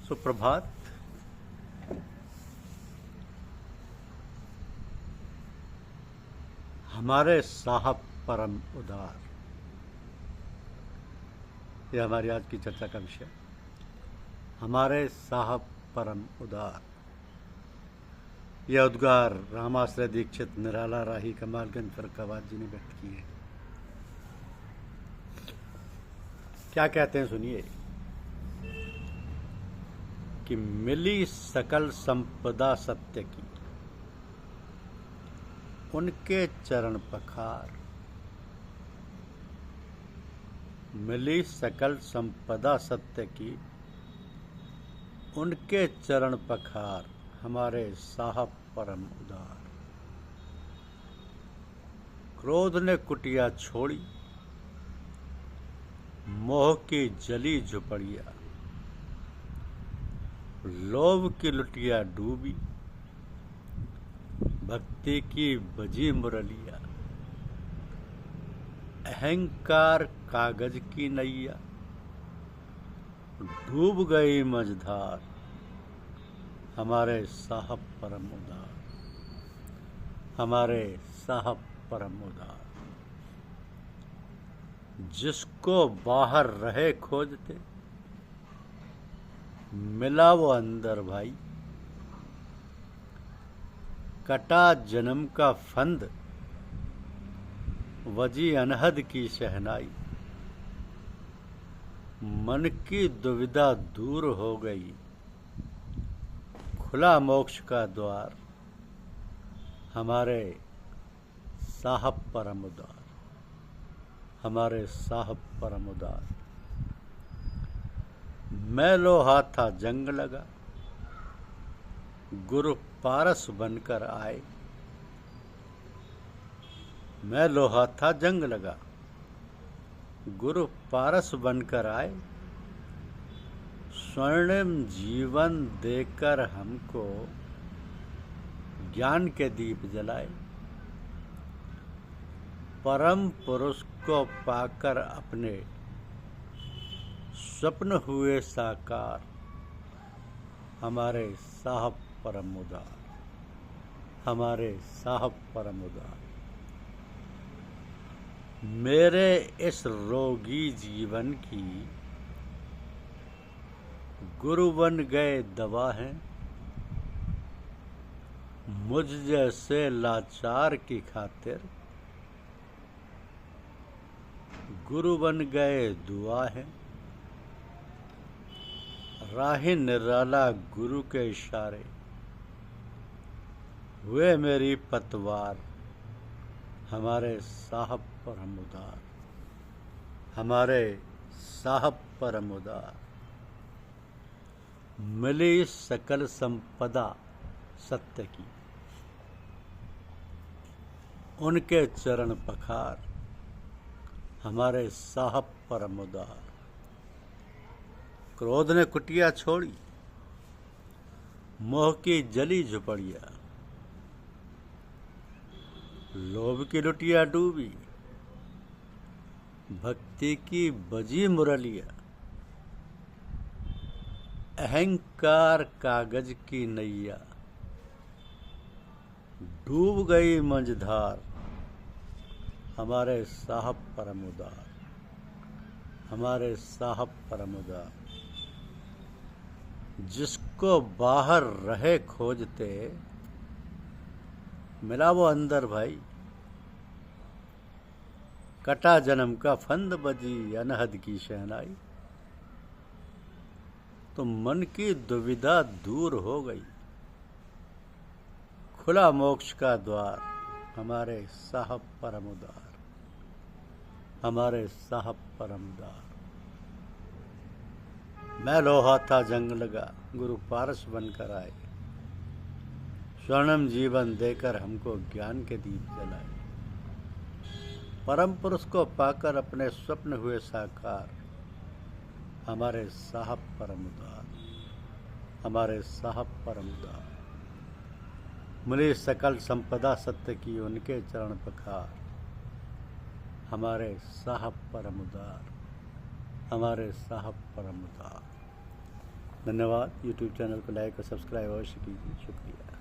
सुप्रभात। हमारे साहब परम उदार, यह हमारी आज की चर्चा का विषय। हमारे साहब परम उदार, यह उद्गार रामाश्रय दीक्षित, निराला राही, कमालगंज फर्रुखाबाद जी ने व्यक्त किए। क्या कहते हैं सुनिए कि मिली सकल संपदा सत्य की, उनके चरण पखार। मिली सकल संपदा सत्य की, उनके चरण पखार। हमारे साहब परम उदार। क्रोध ने कुटिया छोड़ी, मोह की जली झुपड़िया। लोभ की लुटिया डूबी, भक्ति की बजी मुरलिया। अहंकार कागज की नैया, डूब गई मझधार। हमारे साहब परम उदार, हमारे साहब परम उदार। जिसको बाहर रहे खोजते, मिला वो अंदर भाई। कटा जन्म का फंद, वजी अनहद की शहनाई। मन की दुविधा दूर हो गई, खुला मोक्ष का द्वार। हमारे साहब परम उदार, हमारे साहब परम उदार। मैं लोहा था जंग लगा, गुरु पारस बनकर आए। मैं लोहा था जंग लगा, गुरु पारस बनकर आए। स्वर्णिम जीवन देकर हमको ज्ञान के दीप जलाए। परम पुरुष को पाकर अपने स्वप्न हुए साकार। हमारे साहब परम उदार, हमारे साहब परम उदार। मेरे इस रोगी जीवन की, गुरु बन गए दवा हैं। मुझ जैसे लाचार की खातिर, गुरु बन गए दुआ है। राही निराला गुरु के इशारे, हुए मेरी पतवार। हमारे साहब परम उदार, हमारे साहब परम उदार। मिली सकल संपदा सत्य की, उनके चरण पखार। हमारे साहब परम उदार। क्रोध ने कुटिया छोड़ी, मोह की जली झुपड़िया। लोभ की लुटिया डूबी, भक्ति की बजी मुरलिया। अहंकार कागज की नैया, डूब गई मझधार। हमारे साहब परम उदार, हमारे साहब परम उदार। जिसको बाहर रहे खोजते, मिला वो अंदर भाई। कटा जन्म का फंद, बजी अनहद की शहनाई। तो मन की दुविधा दूर हो गई, खुला मोक्ष का द्वार। हमारे साहब परम उदार, हमारे साहब परम उदार। मैं लोहा था जंग लगा, गुरु पारस बनकर आए। स्वर्णिम जीवन देकर हमको ज्ञान के दीप जलाए। परम पुरुष को पाकर अपने स्वप्न हुए साकार। हमारे साहब परम उदार, हमारे साहब परम उदार। मिली सकल संपदा सत्य की, उनके चरण पखार। हमारे साहब परम उदार, हमारे साहब परम उदार। धन्यवाद। यूट्यूब चैनल को लाइक और सब्सक्राइब अवश्य कीजिए। शुक्रिया।